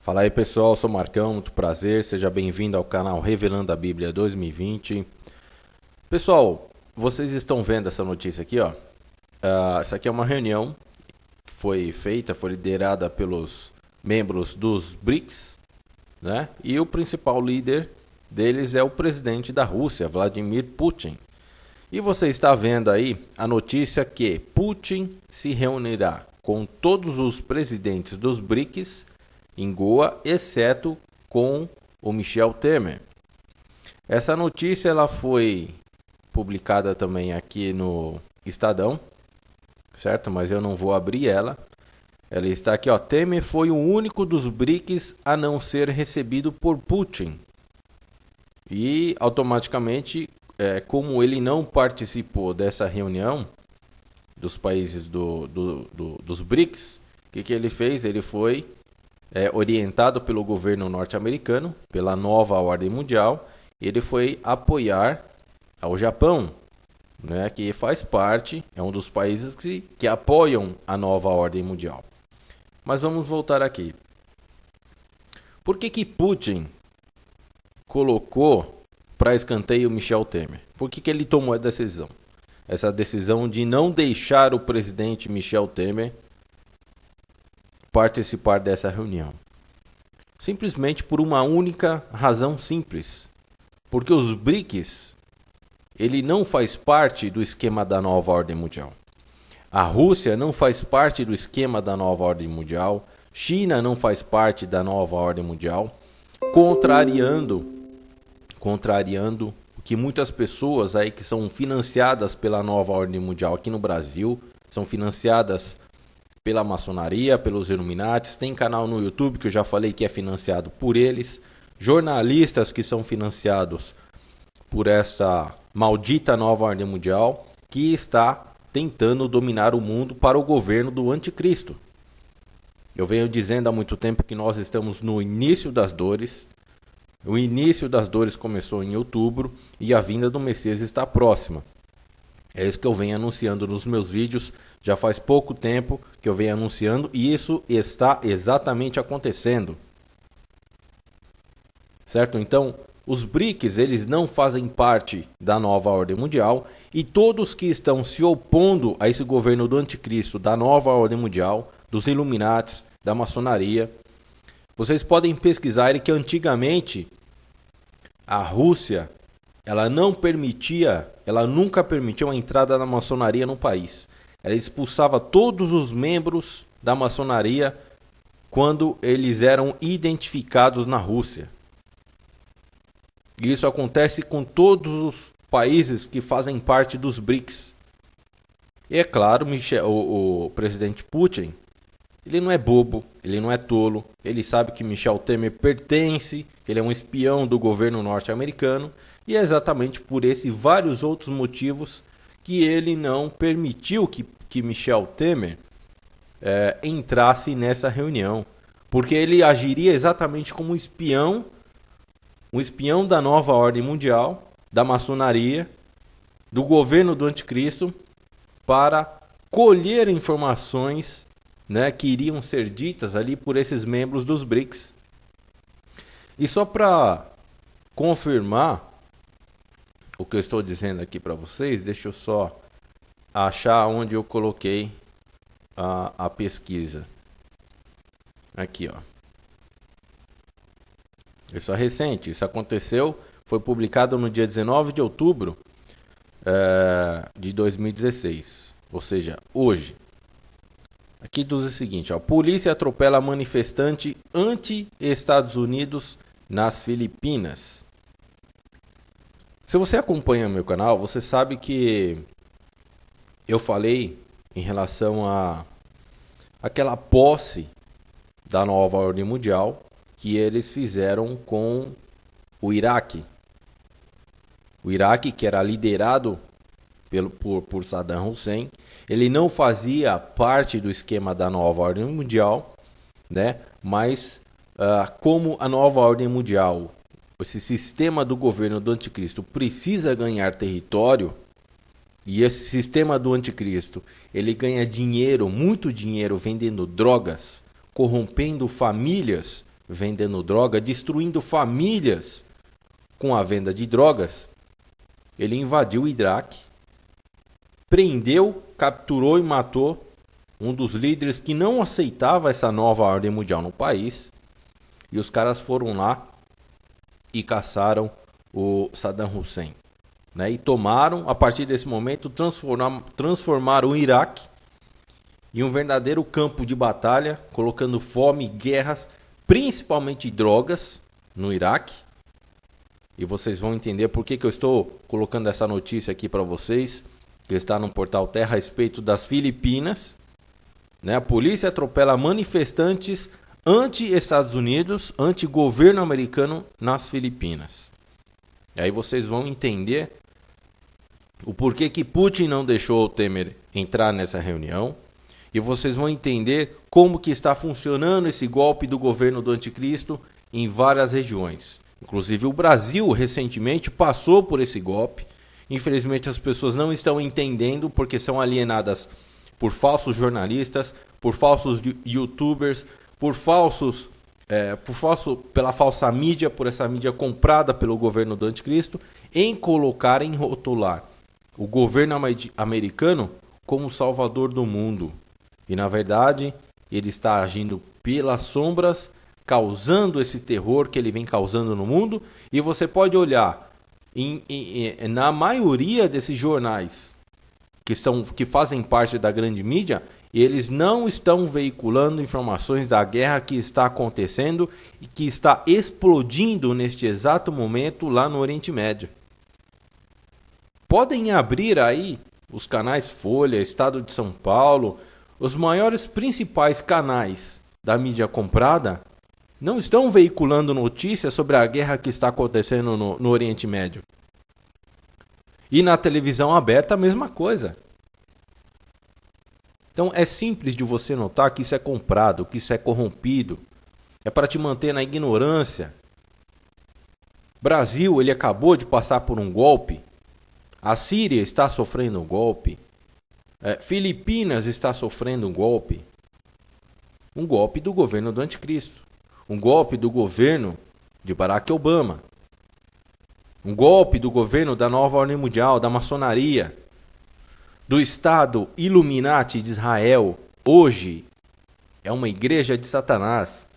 Fala aí pessoal, eu sou o Marcão, muito prazer, seja bem-vindo ao canal Revelando a Bíblia 2020. Pessoal, vocês estão vendo essa notícia aqui, ó. Essa aqui é uma reunião que foi liderada pelos membros dos BRICS, né? E o principal líder deles é o presidente da Rússia, Vladimir Putin. E você está vendo aí a notícia que Putin se reunirá com todos os presidentes dos BRICS em Goa, exceto com o Michel Temer. Essa notícia ela foi publicada também aqui no Estadão, certo? Mas eu não vou abrir ela. Ela está aqui, ó. Temer foi o único dos BRICS a não ser recebido por Putin. E automaticamente, como ele não participou dessa reunião dos países dos BRICS, o que ele fez? Ele foi orientado pelo governo norte-americano, pela nova ordem mundial, ele foi apoiar ao Japão, né, que faz parte, é um dos países que apoiam a nova ordem mundial. Mas vamos voltar aqui. Por que Putin colocou para escanteio Michel Temer? Por que ele tomou a decisão? Essa decisão de não deixar o presidente Michel Temer participar dessa reunião. Simplesmente por uma única razão simples. Porque os BRICS, ele não faz parte do esquema da nova ordem mundial. A Rússia não faz parte do esquema da nova ordem mundial. China não faz parte da nova ordem mundial. Contrariando o que muitas pessoas aí que são financiadas pela nova ordem mundial aqui no Brasil, são financiadas pela maçonaria, pelos Illuminatis, tem canal no YouTube que eu já falei que é financiado por eles, jornalistas que são financiados por esta maldita nova ordem mundial que está tentando dominar o mundo para o governo do anticristo. Eu venho dizendo há muito tempo que nós estamos no início das dores. O início das dores começou em outubro e a vinda do Messias está próxima. É isso que eu venho anunciando nos meus vídeos, já faz pouco tempo que eu venho anunciando e isso está exatamente acontecendo. Certo? Então, os BRICS, eles não fazem parte da nova ordem mundial e todos que estão se opondo a esse governo do anticristo, da nova ordem mundial, dos Illuminatis, da maçonaria, vocês podem pesquisar que antigamente a Rússia ela nunca permitiu a entrada da maçonaria no país. Ela expulsava todos os membros da maçonaria quando eles eram identificados na Rússia. E isso acontece com todos os países que fazem parte dos BRICS. E é claro, o presidente Putin, ele não é bobo, ele não é tolo, ele sabe que Michel Temer pertence, que ele é um espião do governo norte-americano, e é exatamente por esse e vários outros motivos que ele não permitiu que Michel Temer entrasse nessa reunião. Porque ele agiria exatamente como um espião da nova ordem mundial, da maçonaria, do governo do anticristo, para colher informações, né, que iriam ser ditas ali por esses membros dos BRICS. E só para confirmar o que eu estou dizendo aqui para vocês, deixa eu só achar onde eu coloquei a pesquisa. Aqui, ó. Isso é recente, isso aconteceu, foi publicado no dia 19 de outubro de 2016, ou seja, hoje. Aqui diz o seguinte, ó, polícia atropela manifestante anti-Estados Unidos nas Filipinas. Se você acompanha meu canal, você sabe que eu falei em relação a aquela posse da nova ordem mundial que eles fizeram com o Iraque. O Iraque, que era liderado por Saddam Hussein, ele não fazia parte do esquema da nova ordem mundial, né? Mas como a nova ordem mundial, esse sistema do governo do anticristo precisa ganhar território, e esse sistema do anticristo, ele ganha dinheiro, muito dinheiro, vendendo drogas, corrompendo famílias vendendo droga, destruindo famílias com a venda de drogas, ele invadiu o Iraque, prendeu, capturou e matou um dos líderes que não aceitava essa nova ordem mundial no país. E os caras foram lá e caçaram o Saddam Hussein, né? E tomaram, a partir desse momento, transformaram o Iraque em um verdadeiro campo de batalha, colocando fome, guerras, principalmente drogas no Iraque. E vocês vão entender por que eu estou colocando essa notícia aqui para vocês, que está no portal Terra a respeito das Filipinas, né? A polícia atropela manifestantes anti-Estados Unidos, anti-governo americano nas Filipinas. E aí vocês vão entender o porquê que Putin não deixou o Temer entrar nessa reunião. E vocês vão entender como que está funcionando esse golpe do governo do anticristo em várias regiões. Inclusive o Brasil recentemente passou por esse golpe. Infelizmente as pessoas não estão entendendo porque são alienadas por falsos jornalistas, por falsos youtubers, pela falsa mídia, por essa mídia comprada pelo governo do anticristo, em colocar, em rotular o governo americano como salvador do mundo. E na verdade ele está agindo pelas sombras, causando esse terror que ele vem causando no mundo. E você pode olhar na maioria desses jornais que fazem parte da grande mídia, eles não estão veiculando informações da guerra que está acontecendo e que está explodindo neste exato momento lá no Oriente Médio. Podem abrir aí os canais Folha, Estado de São Paulo, os maiores principais canais da mídia comprada não estão veiculando notícias sobre a guerra que está acontecendo no Oriente Médio. E na televisão aberta a mesma coisa. Então é simples de você notar que isso é comprado, que isso é corrompido. É para te manter na ignorância. Brasil, ele acabou de passar por um golpe. A Síria está sofrendo um golpe. Filipinas está sofrendo um golpe. Um golpe do governo do anticristo. Um golpe do governo de Barack Obama. Um golpe do governo da nova ordem mundial, da maçonaria. Do Estado Illuminati de Israel. Hoje é uma igreja de Satanás.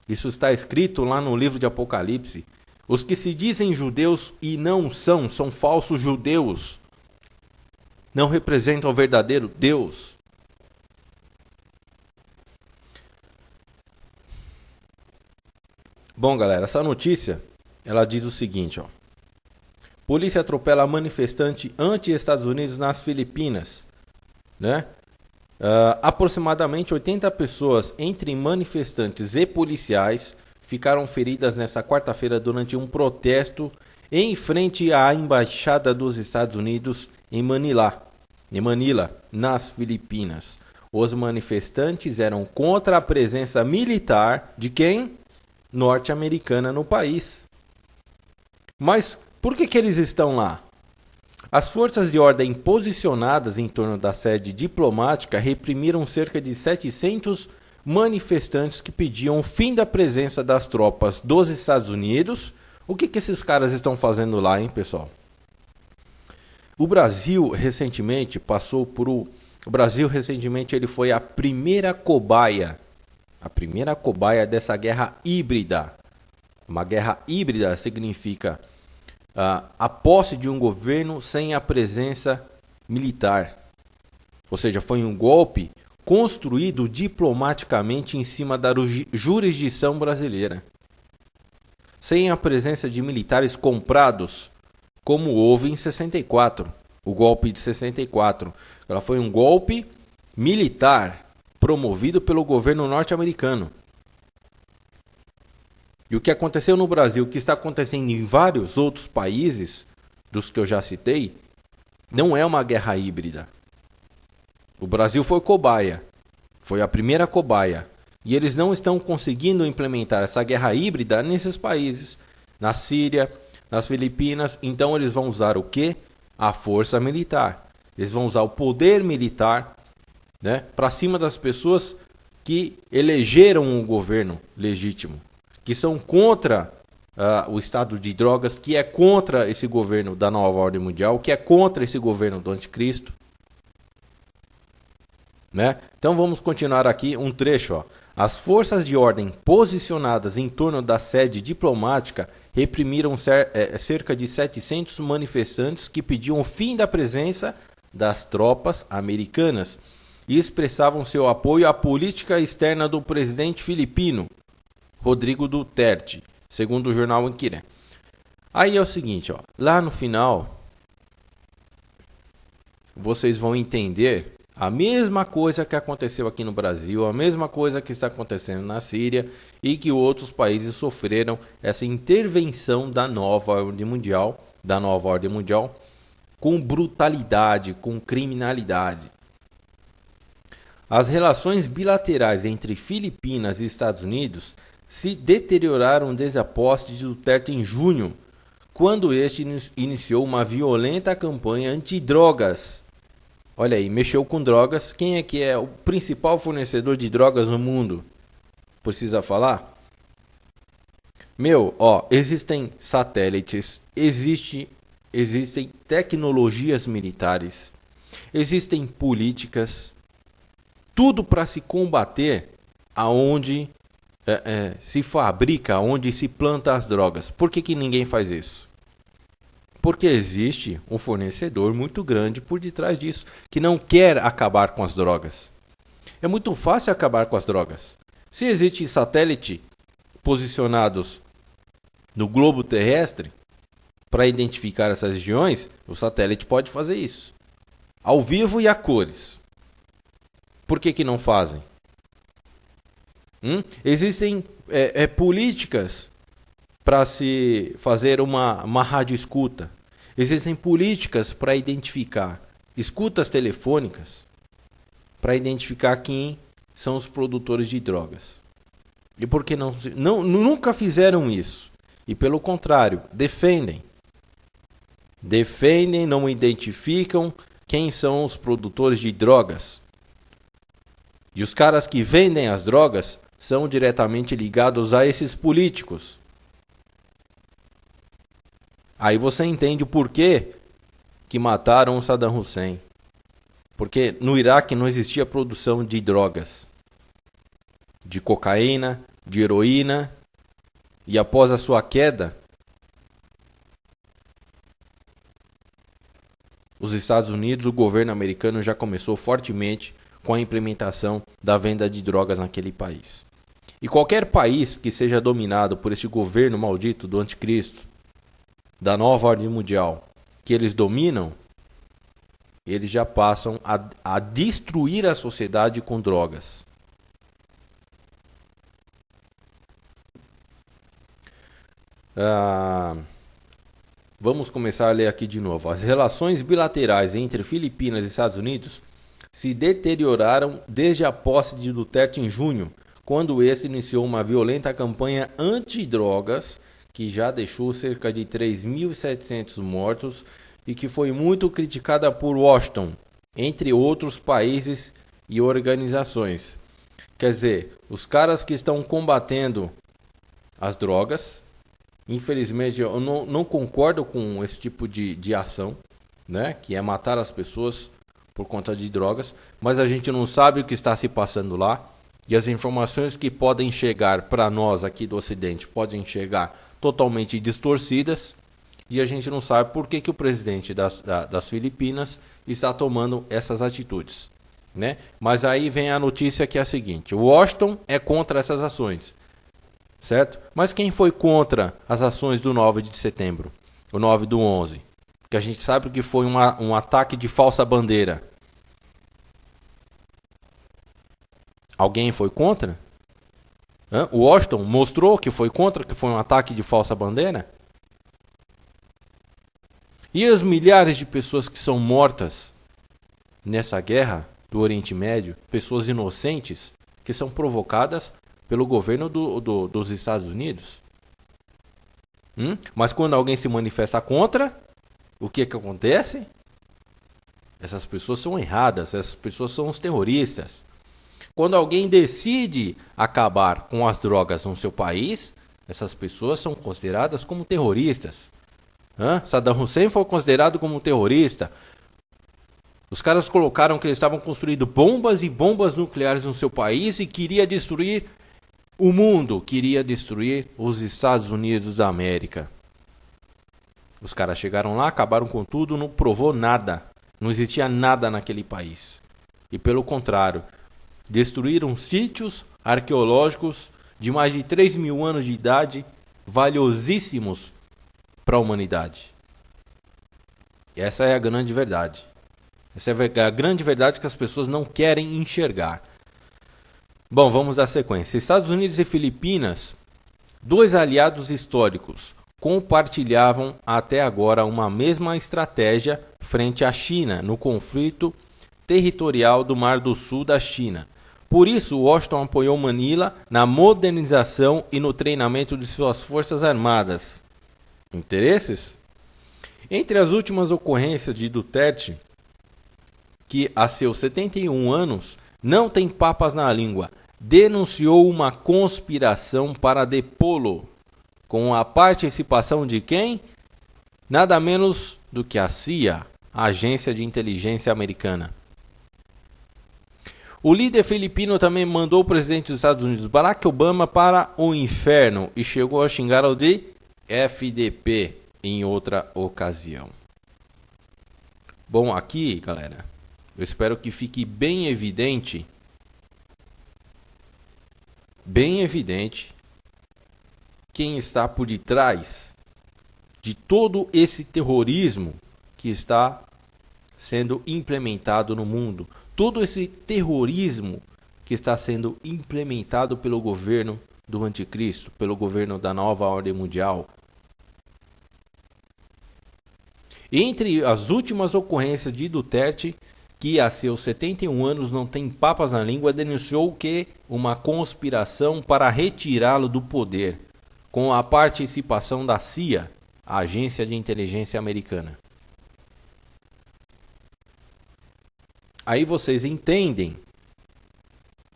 Isso está escrito lá no livro de Apocalipse. Os que se dizem judeus e não são falsos judeus. Não representam o verdadeiro Deus. Bom, galera, essa notícia, ela diz o seguinte, ó. Polícia atropela manifestante anti-Estados Unidos nas Filipinas, né? Aproximadamente 80 pessoas, entre manifestantes e policiais, ficaram feridas nesta quarta-feira durante um protesto em frente à Embaixada dos Estados Unidos em Manila, nas Filipinas. Os manifestantes eram contra a presença militar de quem? Norte-americana no país. Mas por que eles estão lá? As forças de ordem posicionadas em torno da sede diplomática reprimiram cerca de 700 manifestantes que pediam o fim da presença das tropas dos Estados Unidos. O que esses caras estão fazendo lá, hein, pessoal? O Brasil recentemente ele foi a primeira cobaia dessa guerra híbrida. Uma guerra híbrida significa a posse de um governo sem a presença militar. Ou seja, foi um golpe construído diplomaticamente em cima da jurisdição brasileira. Sem a presença de militares comprados, como houve em 64, o golpe de 64. Ela foi um golpe militar promovido pelo governo norte-americano. E o que aconteceu no Brasil, o que está acontecendo em vários outros países, dos que eu já citei, não é uma guerra híbrida. O Brasil foi cobaia, foi a primeira cobaia. E eles não estão conseguindo implementar essa guerra híbrida nesses países. Na Síria, nas Filipinas, então eles vão usar o quê? A força militar. Eles vão usar o poder militar, né, para cima das pessoas que elegeram um governo legítimo, que são contra o estado de drogas, que é contra esse governo da nova ordem mundial, que é contra esse governo do anticristo. Né? Então vamos continuar aqui um trecho. Ó. As forças de ordem posicionadas em torno da sede diplomática reprimiram cerca de 700 manifestantes que pediam o fim da presença das tropas americanas e expressavam seu apoio à política externa do presidente filipino, Rodrigo Duterte, segundo o jornal Inquirer. Aí é o seguinte, ó, lá no final, vocês vão entender a mesma coisa que aconteceu aqui no Brasil, a mesma coisa que está acontecendo na Síria e que outros países sofreram essa intervenção da nova ordem mundial, com brutalidade, com criminalidade. As relações bilaterais entre Filipinas e Estados Unidos se deterioraram desde a posse de Duterte em junho, quando este iniciou uma violenta campanha antidrogas. Olha aí, mexeu com drogas. Quem é que é o principal fornecedor de drogas no mundo? Precisa falar? Existem satélites, existem tecnologias militares, existem políticas, tudo para se combater aonde se fabrica, aonde se planta as drogas. Por que ninguém faz isso? Porque existe um fornecedor muito grande por detrás disso, que não quer acabar com as drogas. É muito fácil acabar com as drogas. Se existe satélite posicionados no globo terrestre para identificar essas regiões, o satélite pode fazer isso. Ao vivo e a cores. Por que não fazem? Existem políticas para se fazer uma rádio escuta. Existem políticas para identificar escutas telefônicas, para identificar quem são os produtores de drogas. E por que nunca fizeram isso? E pelo contrário, defendem, não identificam quem são os produtores de drogas. E os caras que vendem as drogas são diretamente ligados a esses políticos. Aí você entende o porquê que mataram o Saddam Hussein. Porque no Iraque não existia produção de drogas, de cocaína, de heroína. E após a sua queda, os Estados Unidos, o governo americano já começou fortemente com a implementação da venda de drogas naquele país. E qualquer país que seja dominado por esse governo maldito do anticristo, da nova ordem mundial, que eles dominam, eles já passam a destruir a sociedade com drogas. Vamos começar a ler aqui de novo. As relações bilaterais entre Filipinas e Estados Unidos se deterioraram desde a posse de Duterte em junho, quando este iniciou uma violenta campanha antidrogas que já deixou cerca de 3.700 mortos e que foi muito criticada por Washington, entre outros países e organizações. Quer dizer, os caras que estão combatendo as drogas, infelizmente eu não concordo com esse tipo de ação, né? Que é matar as pessoas por conta de drogas, mas a gente não sabe o que está se passando lá e as informações que podem chegar para nós aqui do Ocidente podem chegar totalmente distorcidas e a gente não sabe por que o presidente das Filipinas está tomando essas atitudes, né? Mas aí vem a notícia que é a seguinte: o Washington é contra essas ações, certo? Mas quem foi contra as ações do 9 de setembro, o 9 do 11? Que a gente sabe que foi um ataque de falsa bandeira. Alguém foi contra? O Washington mostrou que foi contra, que foi um ataque de falsa bandeira? E as milhares de pessoas que são mortas nessa guerra do Oriente Médio, pessoas inocentes, que são provocadas pelo governo dos Estados Unidos? Mas quando alguém se manifesta contra, o que acontece? Essas pessoas são erradas, essas pessoas são os terroristas. Quando alguém decide acabar com as drogas no seu país, Essas pessoas são consideradas como terroristas. Saddam Hussein foi considerado como terrorista. Os caras colocaram que eles estavam construindo bombas e bombas nucleares no seu país e queria destruir o mundo, queria destruir os Estados Unidos da América. Os caras chegaram lá, acabaram com tudo, não provou nada. Não existia nada naquele país. E pelo contrário, destruíram sítios arqueológicos de mais de 3.000 anos de idade, valiosíssimos para a humanidade. E essa é a grande verdade. Essa é a grande verdade que as pessoas não querem enxergar. Bom, vamos dar sequência. Estados Unidos e Filipinas, dois aliados históricos, compartilhavam até agora uma mesma estratégia frente à China no conflito territorial do Mar do Sul da China. Por isso, Washington apoiou Manila na modernização e no treinamento de suas forças armadas. Interesses? Entre as últimas ocorrências de Duterte, que a seus 71 anos não tem papas na língua, denunciou uma conspiração para depô-lo, com a participação de quem? Nada menos do que a CIA, a Agência de Inteligência Americana. O líder filipino também mandou o presidente dos Estados Unidos, Barack Obama, para o inferno e chegou a xingá-lo de FDP em outra ocasião. Bom, aqui, galera, eu espero que fique bem evidente quem está por detrás de todo esse terrorismo que está sendo implementado no mundo. Todo esse terrorismo que está sendo implementado pelo governo do Anticristo, pelo governo da Nova Ordem Mundial. Entre as últimas ocorrências de Duterte, que a seus 71 anos não tem papas na língua, denunciou que uma conspiração para retirá-lo do poder, com a participação da CIA, a Agência de Inteligência Americana. Aí vocês entendem,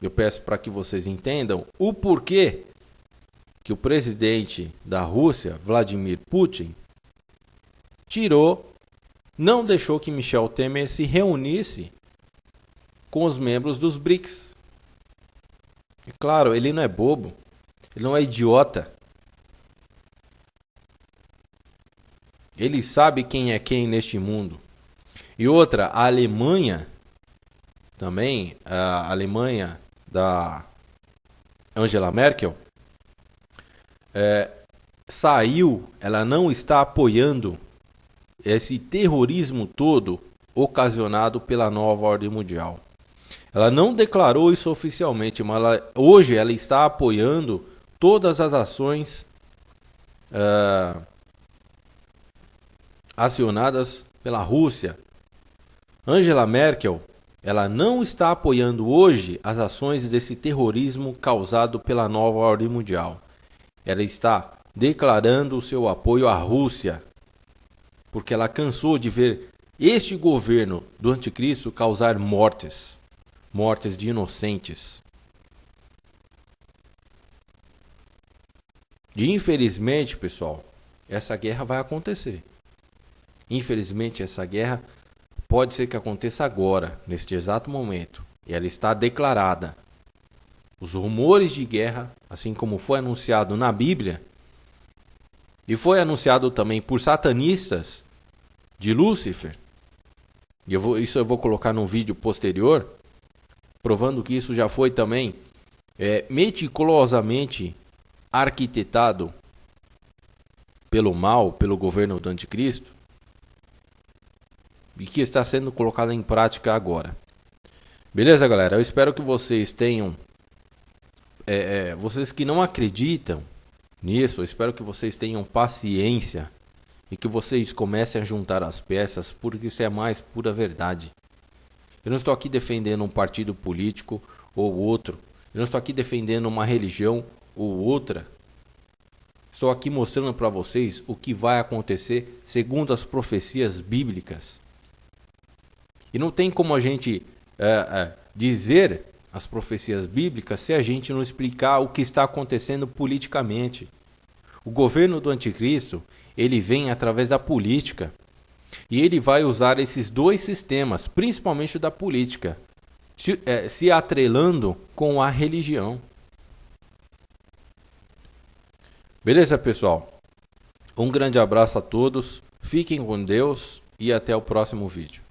eu peço para que vocês entendam o porquê que o presidente da Rússia, Vladimir Putin, não deixou que Michel Temer se reunisse com os membros dos BRICS. É claro, ele não é bobo, ele não é idiota. Ele sabe quem é quem neste mundo. E outra, a Alemanha, também, a Alemanha da Angela Merkel, saiu, ela não está apoiando esse terrorismo todo ocasionado pela Nova Ordem Mundial. Ela não declarou isso oficialmente, mas hoje ela está apoiando todas as ações acionadas pela Rússia. Angela Merkel, ela não está apoiando hoje as ações desse terrorismo causado pela Nova Ordem Mundial. Ela está declarando o seu apoio à Rússia, porque ela cansou de ver este governo do Anticristo causar mortes de inocentes. E infelizmente, pessoal, essa guerra vai acontecer. Infelizmente, essa guerra pode ser que aconteça agora, neste exato momento. E ela está declarada. Os rumores de guerra, assim como foi anunciado na Bíblia, e foi anunciado também por satanistas de Lúcifer, e isso eu vou colocar num vídeo posterior, provando que isso já foi também meticulosamente arquitetado pelo mal, pelo governo do Anticristo, e que está sendo colocado em prática agora. Beleza, galera? Eu espero que vocês tenham... vocês que não acreditam nisso, eu espero que vocês tenham paciência e que vocês comecem a juntar as peças, porque isso é a mais pura verdade. Eu não estou aqui defendendo um partido político ou outro. Eu não estou aqui defendendo uma religião ou outra. Estou aqui mostrando para vocês o que vai acontecer segundo as profecias bíblicas. E não tem como a gente dizer as profecias bíblicas se a gente não explicar o que está acontecendo politicamente. O governo do anticristo, ele vem através da política. E ele vai usar esses dois sistemas, principalmente da política, se atrelando com a religião. Beleza, pessoal? Um grande abraço a todos, fiquem com Deus e até o próximo vídeo.